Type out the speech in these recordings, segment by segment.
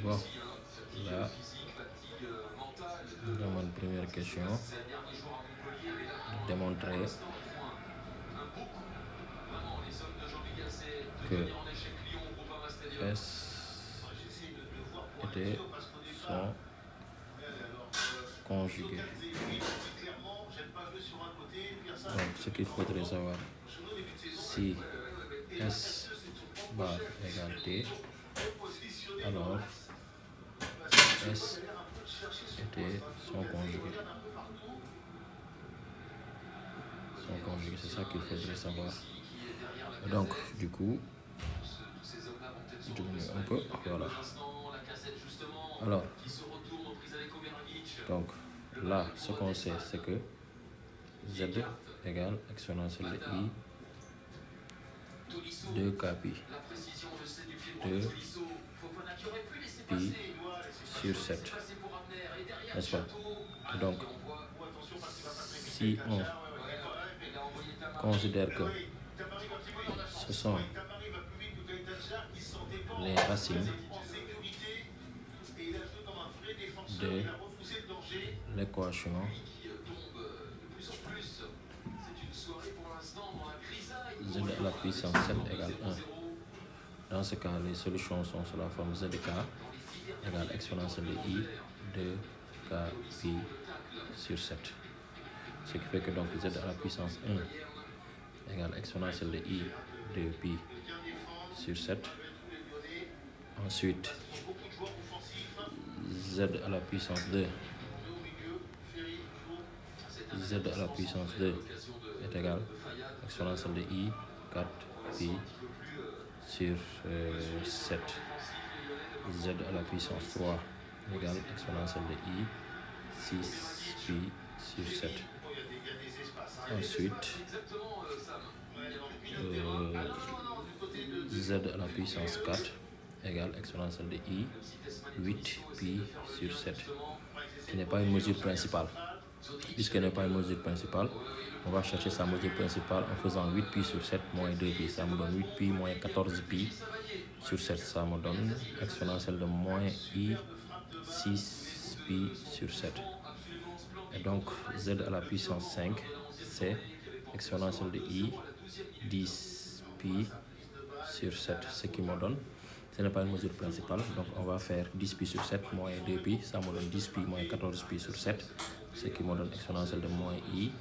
Bon, là, nous avons une première question. Démontrer que S était son conjugué. Donc, ce qu'il faudrait savoir, si S bar égale T, alors S était son conjugué. Son conjugué, c'est ça qu'il faudrait savoir. Donc, du coup, je diminue un peu, voilà. Alors, donc, là, ce qu'on sait, c'est que Z égale exponentielle de I 2K pi. 2 pi sur 7. N'est-ce pas? Donc, si on considère que ce sont les racines de l'équation Z à la puissance 7 égale 1. Dans ce cas, les solutions sont sous la forme ZK égale exponentielle de I 2K pi sur 7. Ce qui fait que donc Z à la puissance 1 égale exponentielle de I 2 pi sur 7. Ensuite, Z à la puissance 2, Z à la puissance 2 est égal exponentielle de I 4 pi sur 7. Z à la puissance 3 égale exponentielle de I 6 pi sur 7. Ensuite, Z à la puissance 4 égale exponentielle de I 8 pi sur 7, qui n'est pas une mesure principale. Puisqu'elle n'est pas une mesure principale, on va chercher sa mesure principale en faisant 8 pi sur 7 moins 2 pi. Ça me donne 8 pi moins 14 pi sur 7. Ça me donne exponentielle de moins I 6 pi sur 7. Et donc, Z à la puissance 5, c'est exponentielle de I 10 pi sur 7. Ce qui me donne, ce n'est pas une mesure principale, donc on va faire 10 pi sur 7 moins 2 pi. Ça me donne 10 pi moins 14 pi sur 7. Ce qui me donne exponentielle de moins I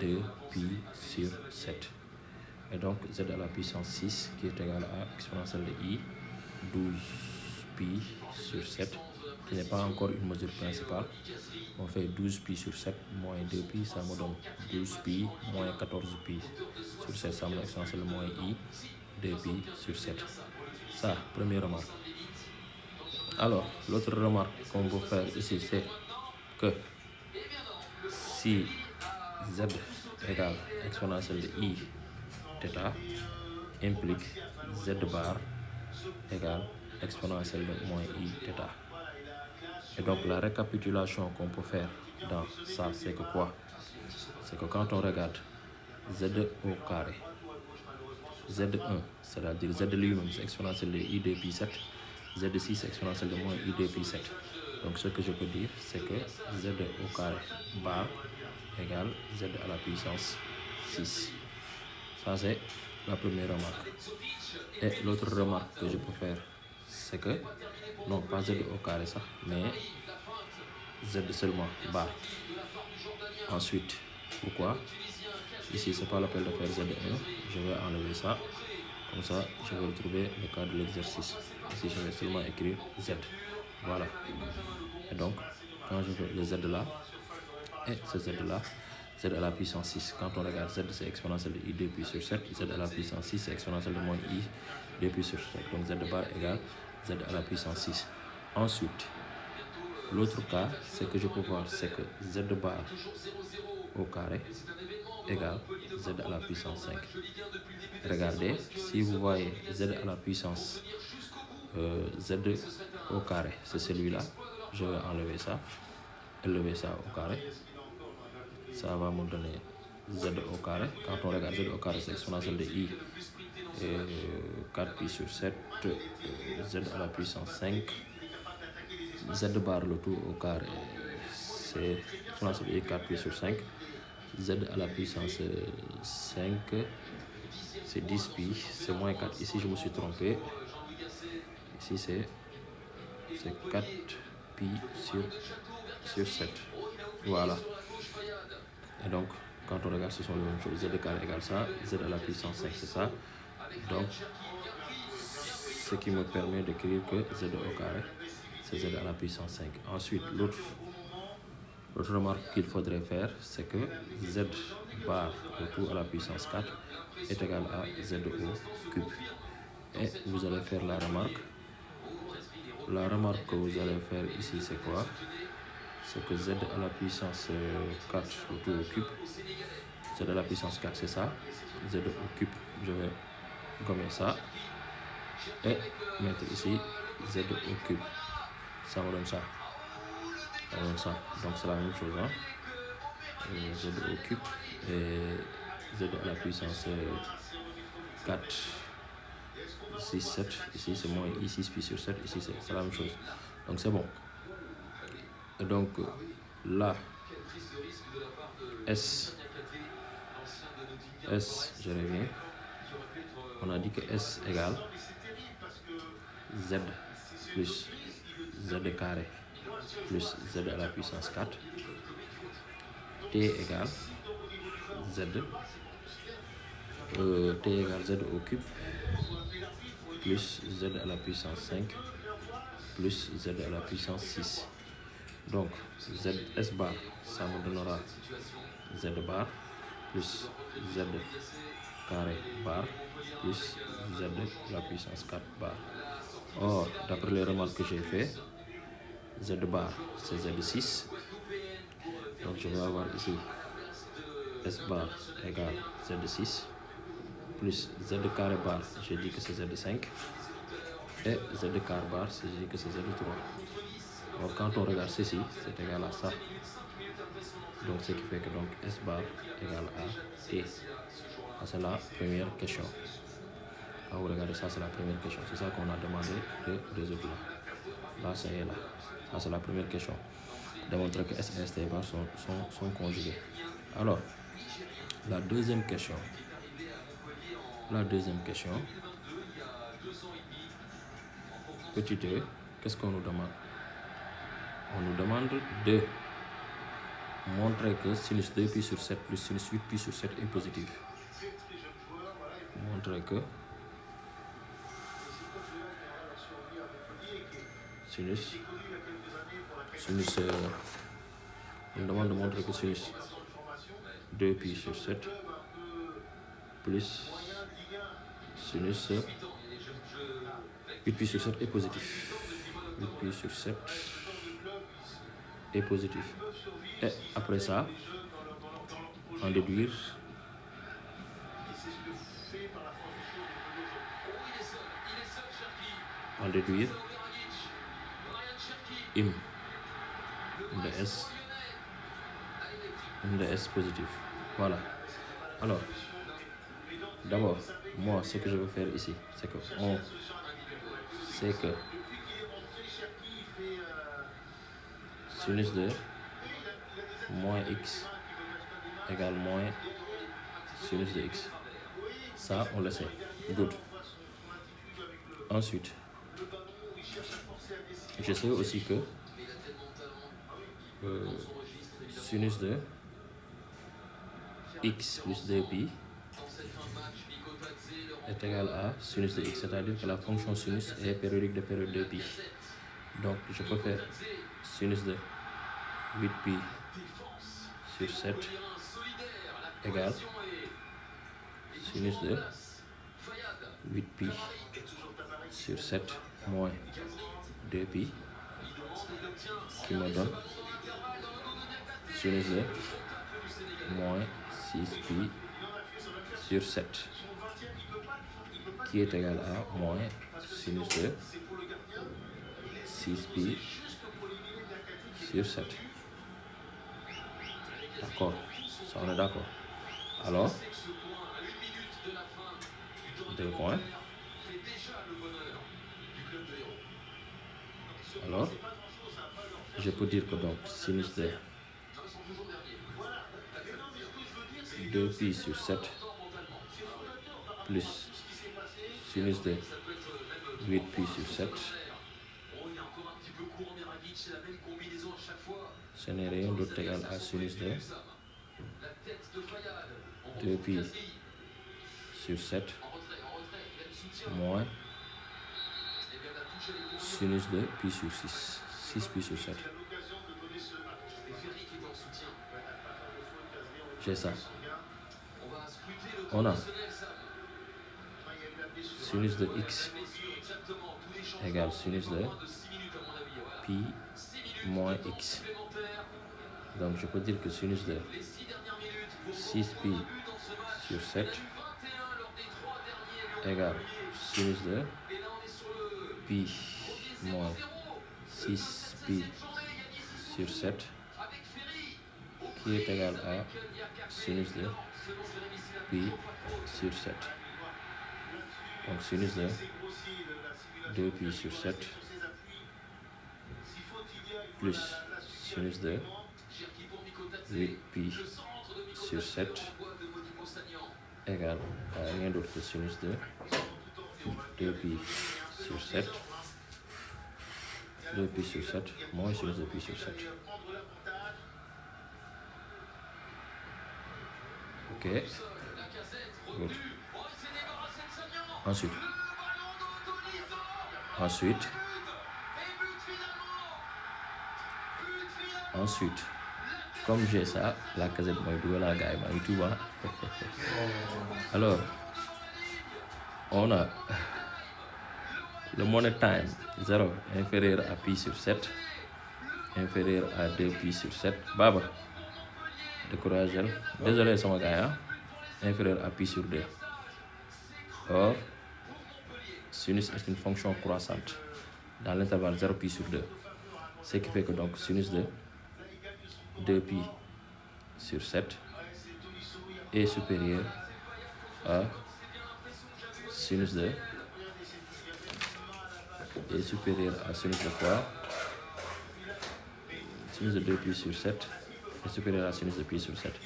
2 pi sur 7. Et donc Z à la puissance 6 qui est égal à exponentielle de I 12 pi sur 7, qui n'est pas encore une mesure principale. On fait 12 pi sur 7 moins 2 pi, ça me donne 12 pi moins 14 pi sur 7. Ça me donne exponentielle de moins I 2 pi sur 7. Ça, première remarque. Alors, l'autre remarque qu'on peut faire ici, c'est que si Z égale exponentielle de I θ implique Z bar égale exponentielle de moins I θ. Et donc la récapitulation qu'on peut faire dans ça, c'est que quoi? C'est que quand on regarde Z au carré, Z1, c'est-à-dire Z lui-même, c'est exponentielle de I 2 pi 7, Z6 c'est exponentielle de moins I 2 pi 7. Donc ce que je peux dire, c'est que Z au carré bar égale Z à la puissance 6. Ça, c'est la première remarque. Et l'autre remarque que je peux faire, c'est que, non, pas Z au carré ça, mais Z seulement, bar. Ensuite, pourquoi? Ici, c'est pas la peine de faire Z1. Je vais enlever ça. Comme ça, je vais retrouver le cas de l'exercice. Ici, je vais seulement écrire Z. Voilà. Et donc, quand je fais le Z là, et ce Z là, Z à la puissance 6. Quand on regarde Z, c'est exponentielle de I 2 pi sur 7. Z à la puissance 6, c'est exponentielle de moins I 2 pi sur 7. Donc Z bar égale Z à la puissance 6. Ensuite, l'autre cas, c'est que je peux voir, c'est que Z bar au carré égale Z à la puissance 5. Regardez, si vous voyez Z à la puissance Z au carré, c'est celui-là. Je vais enlever ça, élever ça au carré. Ça va me donner Z au carré. Quand on regarde Z au carré, c'est exponentielle de I 4 pi sur 7, Z à la puissance 5 Z bar le tout au carré, c'est exponentielle de i 4 pi sur 5. Z à la puissance 5, c'est 10 pi, c'est moins 4. Ici, je me suis trompé. Ici, c'est 4 pi sur 7. Voilà. Et donc, quand on regarde, ce sont les mêmes choses. Z carré égale ça, Z à la puissance 5, c'est ça. Donc, ce qui me permet d'écrire que Z au carré, c'est Z à la puissance 5. Ensuite, l'autre remarque qu'il faudrait faire, c'est que Z bar le tout à la puissance 4 est égal à Z au cube. Et vous allez faire la remarque. La remarque que vous allez faire ici, c'est quoi? C'est que Z à la puissance 4 le tout au cube. Z à la puissance 4, c'est ça. Z au cube, je vais gommer ça. Et mettre ici Z au cube. Ça me donne ça. Ça me donne ça. Donc c'est la même chose. Hein? Z au cube et Z à la puissance 4, 6, 7. Ici c'est moins I6 pi sur 7. Ici c'est la même chose. Donc c'est bon. Et donc là, S, je reviens. On a dit que S égale Z plus Z carré plus Z à la puissance 4. T égale Z. T égale Z au cube plus Z à la puissance 5 plus Z à la puissance 6. Donc Z S bar, ça me donnera Z bar plus Z carré bar plus Z à la puissance 4 bar. Or, d'après les remarques que j'ai fait, Z bar c'est Z6. Donc je vais avoir ici S bar égale Z6 plus Z carré bar, j'ai dit que c'est Z5. Et Z carré bar, j'ai dit que c'est Z3. Alors quand on regarde ceci, c'est égal à ça. Donc ce qui fait que donc S bar égale à T. Ça c'est la première question. Quand vous regardez ça, c'est la première question. C'est ça qu'on a demandé de résoudre là. Là, ça y est là. Ça c'est la première question. Démontrer que S et S bar sont conjugués. Alors, la deuxième question. Petit 2, qu'est-ce qu'on nous demande? On nous demande de montrer que sinus 2 pi sur 7 plus sinus 8 pi sur 7 est positif. Montrer que sinus on nous demande de montrer que sinus 2 pi sur 7 plus sinus 8 pi sur 7 est positif. 8 pi sur 7 est positif. Et après ça, en déduire im de S positif. Voilà. Alors, d'abord, moi, ce que je veux faire ici, c'est que on sait que sinus de moins x égale moins sinus de x. Ça, on le sait. Good. Ensuite, je sais aussi que sinus de x plus 2pi est égal à sinus de x, c'est-à-dire que la fonction sinus est périodique de période 2pi. Donc, je peux faire sinus de 8pi sur 7 égale sinus de 8pi sur 7 moins 2pi qui me donne sinus de moins 6pi sur 7 qui est égal à moins sinus de 6pi sur 7. D'accord, ça on est d'accord. Alors, 2 points. Alors, je peux dire que donc sinus de 2pi sur 7 plus sinus de 8pi sur 7, ce n'est rien d'autre égal à sinus de 2pi sur 7 moins sinus de pi sur 6, 6pi sur 7. J'ai ça. On a sinus de x égale sinus de pi moins x. Donc je peux dire que sinus de 6pi sur 7 égale sinus de pi moins 6pi sur 7 qui est égal à sinus de pi sur 7. Donc sinus de 2pi sur 7 plus sinus de 8pi sur 7 égale à rien d'autre que sinus de 2pi sur 7, 2pi sur 7 moins sinus de pi sur 7. Ok, good. Ensuite, comme j'ai ça, la casette mooy dugal la gars yi tout bas. Alors, on a le money time 0 inférieur à pi sur 7 inférieur à 2pi sur 7. Baba, découragé. Désolé sama gars, inférieur à pi sur 2. Or, sinus est une fonction croissante dans l'intervalle 0 pi sur 2. Ce qui fait que donc sinus de 2pi sur 7 est supérieur à sinus de sinus de quoi? Sinus de 2pi sur 7 est supérieur à sinus de pi sur 7.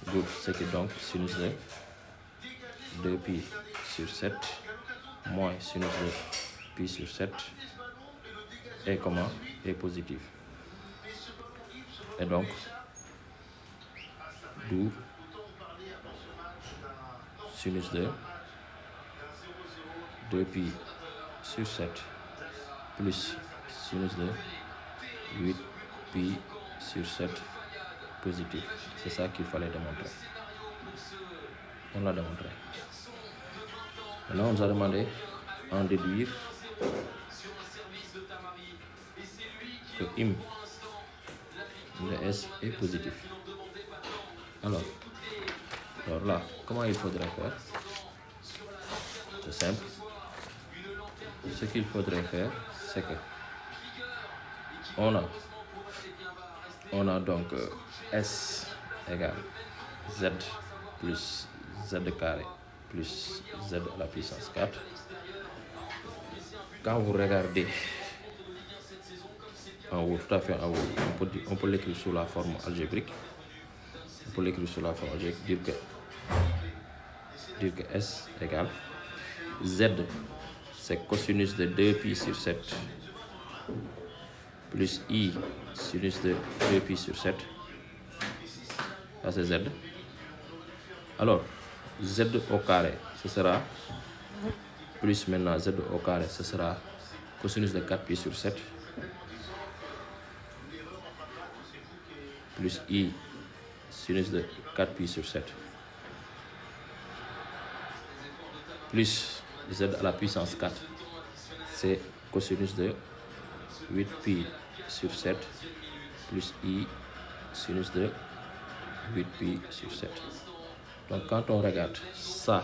Good. C'est que donc sinus de 2pi sur 7 moins sinus de pi sur 7 est comment? Est positif. Et donc, d'où sinus de 2pi sur 7 plus sinus de 8pi sur 7 positif. C'est ça qu'il fallait démontrer. On l'a démontré. Maintenant, on nous a demandé en déduire que im de S est positif. Alors là, comment il faudrait faire? C'est simple. Ce qu'il faudrait faire, c'est que on a donc S égale Z plus Z carré plus Z à la puissance 4. Quand vous regardez en haut, tout à fait en haut, on peut l'écrire sous la forme algébrique. On peut l'écrire sous la forme algébrique, dire que S égale Z, c'est cosinus de 2pi sur 7 plus I sinus de 2pi sur 7. Ça c'est Z. Alors, Z au carré, ce sera plus maintenant Z au carré, ce sera cosinus de 4pi sur 7 plus I sinus de 4pi sur 7 plus Z à la puissance 4, c'est cosinus de 8pi sur 7 plus I sinus de 8pi sur 7. Donc quand on regarde ça,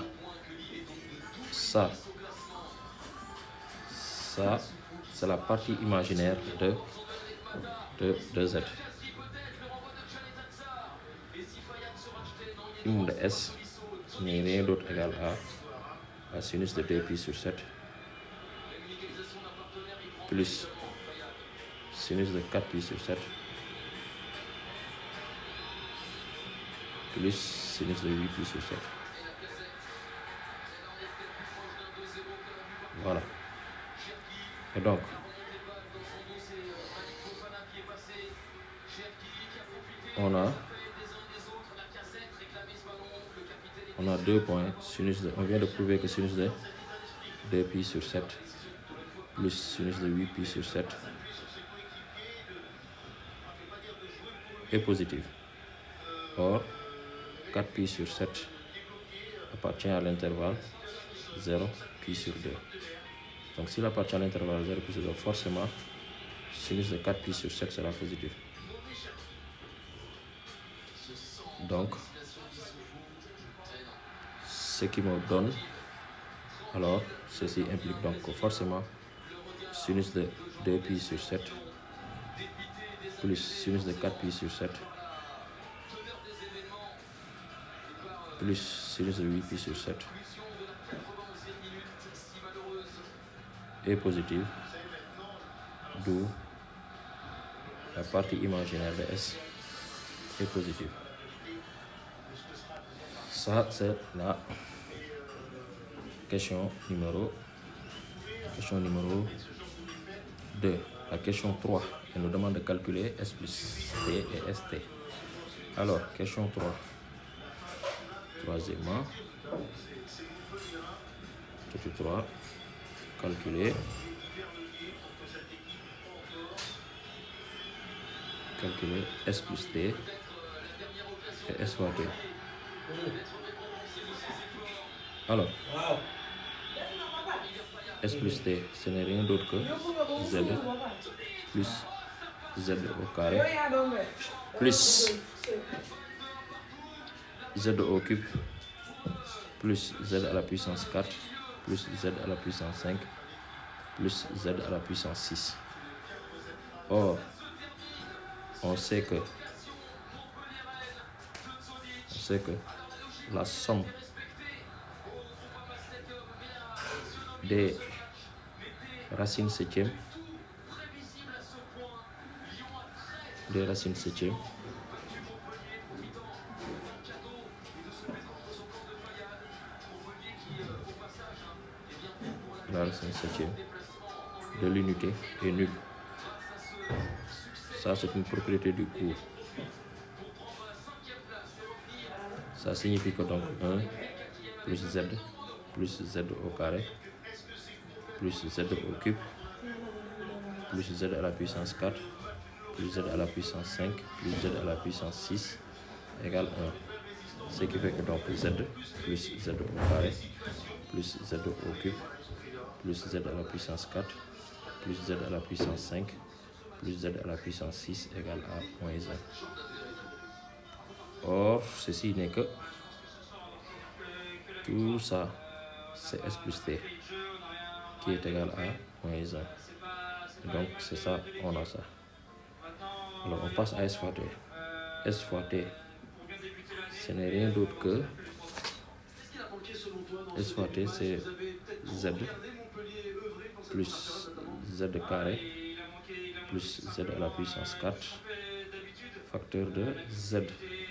c'est la partie imaginaire de Z. Im de S n'est rien d'autre égal à sinus de 2pi sur 7 plus sinus de 4pi sur 7 plus sinus de 8pi sur 7. Voilà. Et donc, on a 2 points. On vient de prouver que sinus de 2pi sur 7 plus sinus de 8pi sur 7 est positif. Or, 4pi sur 7 appartient à l'intervalle 0pi sur 2. Donc, s'il appartient à l'intervalle 0pi sur 2, forcément, sinus de 4pi sur 7 sera positif. Donc, ce qui me donne, alors, ceci implique donc que forcément, sinus de 2pi sur 7 plus sinus de 4pi sur 7 plus sinus de 8pi sur 7 est positive, d'où la partie imaginaire de S est positive. Ça, c'est la question numéro 2. La question 3, elle nous demande de calculer S plus T et ST. Alors, question 3. Troisièmement, question 3, calculer S plus T et S fois T. Alors, S plus T, ce n'est rien d'autre que Z plus Z au carré plus Z au cube plus Z à la puissance 4 plus Z à la puissance 5 plus Z à la puissance 6. Or, on sait que la somme des racines septièmes de l'unité est nulle. Ça, c'est une propriété du cours. Ça signifie que donc 1 plus Z au carré plus Z au cube plus Z à la puissance 4 plus Z à la puissance 5 plus Z à la puissance 6 égale 1. Ce qui fait que donc Z plus Z au carré plus Z au cube plus Z à la puissance 4 plus Z à la puissance 5 plus Z à la puissance 6 égale à moins 1. Or, ceci n'est que tout ça, c'est S plus T qui est égal à moins 1. Donc, c'est ça, on a ça. Alors, on passe à S fois T. S fois T, ce n'est rien d'autre que S fois T, c'est Z plus Z carré plus Z à la puissance 4 facteur de Z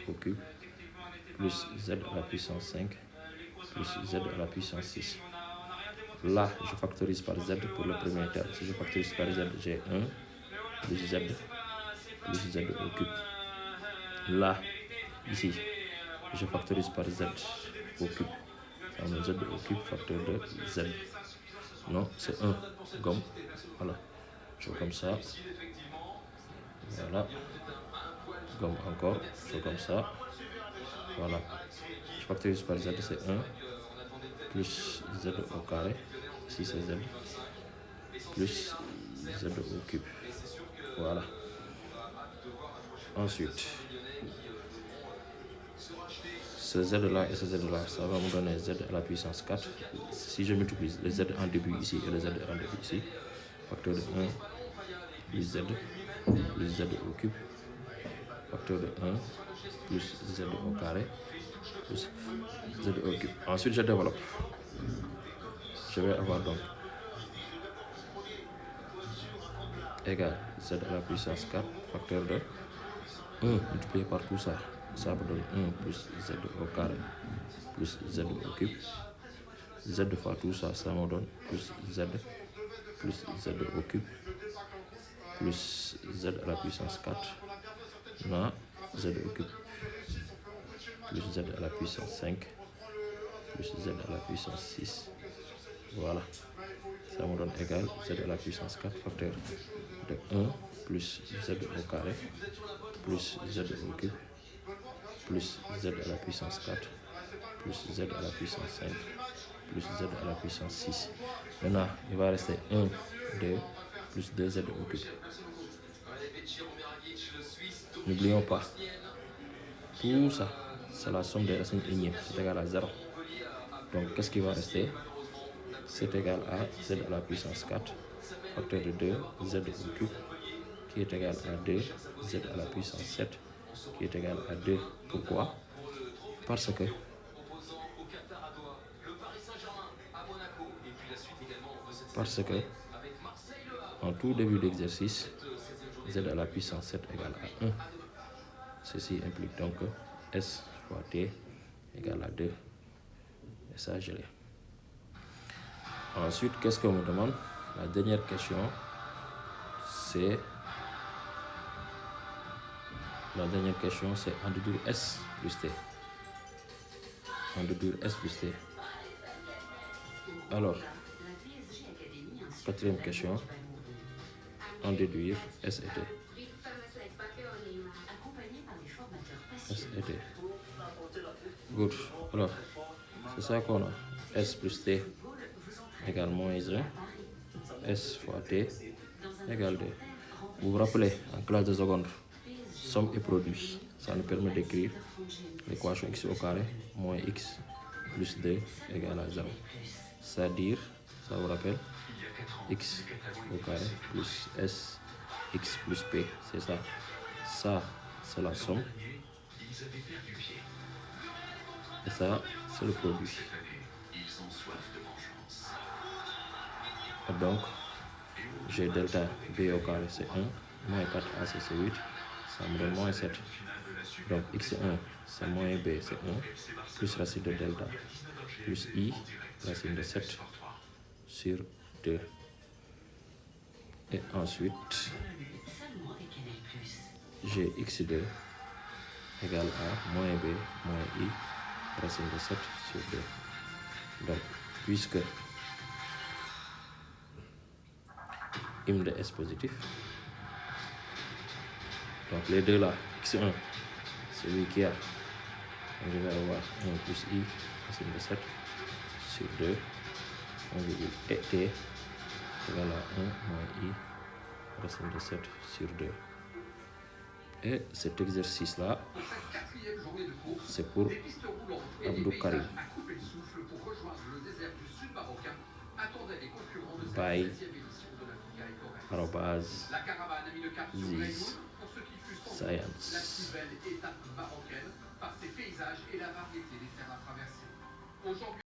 au cube plus Z à la puissance 5 plus Z à la puissance 6. Là, je factorise par Z pour le premier terme. Si je factorise par Z, j'ai 1 plus Z au cube. Là, ici, je factorise par Z au cube. Ça me donne Z au cube facteur de Z. Non, c'est 1. Gomme. Voilà. Je fais comme ça. Voilà. Gomme encore. Je fais comme ça. Voilà. Je factorise par Z, c'est 1 plus Z au carré. Ici, c'est Z plus Z au cube. Voilà. Ensuite, ce Z-là et ce Z-là, ça va me donner Z à la puissance 4. Si je multiplie le Z en début ici et le Z en début ici, facteur de 1 plus Z au cube, facteur de 1 plus Z au carré, plus Z au cube. Ensuite, je développe. Je vais avoir donc égale z à la puissance 4 facteur de 1 multiplié par tout ça. Ça me donne 1 plus z au carré plus z au cube. Z fois tout ça, ça me donne plus z au cube plus z à la puissance 4 non z au cube plus z à la puissance 5 plus z à la puissance 6. Voilà, ça me donne égal z à la puissance 4 facteur de 1 plus z au carré plus z au cube plus z à la puissance 4 plus z à la puissance 5 plus z à la puissance 6. Maintenant, il va rester 1, 2, plus 2z au cube. N'oublions pas, tout ça, c'est la somme des racines ignées, c'est égal à 0. Donc, qu'est-ce qui va rester? C'est égal à z à la puissance 4, facteur de 2, z au cube, qui est égal à 2, z à la puissance 7, qui est égal à 2. Pourquoi? Parce que en tout début d'exercice, z à la puissance 7 égale à 1. Ceci implique donc que s fois t égale à 2. Et ça, je l'ai. Ensuite, qu'est-ce qu'on me demande? La dernière question, c'est en déduire s plus t. En déduire s plus t. Alors, quatrième question, en déduire s et t. S et t. Good. Alors, c'est ça qu'on a. S plus t égale moins 1. S fois t égale 2. Vous vous rappelez, en classe de seconde, somme et produit. Ça nous permet d'écrire l'équation x au carré moins x plus 2 égale à 0. C'est-à-dire, ça vous rappelle, x au carré plus s, x plus p. C'est ça. Ça, c'est la somme. Et ça, c'est le produit. Et donc, j'ai delta b au carré, c'est 1, moins 4ac, c'est 8, ça me donne moins 7. Donc, x1, c'est moins b, c'est 1, plus racine de delta, plus i, racine de 7 sur 2. Et ensuite, j'ai x2 égale à moins b, moins i, racine de 7 sur 2. Donc, puisque im de s positif, donc les deux là, x1, c'est lui qui a, on va avoir 1 plus i, racine de 7 sur 2, et t égale à 1 moins i, racine de 7 sur 2. Et cet exercice-là, c'est pour Abdou Karim. By arobase Ziz Science.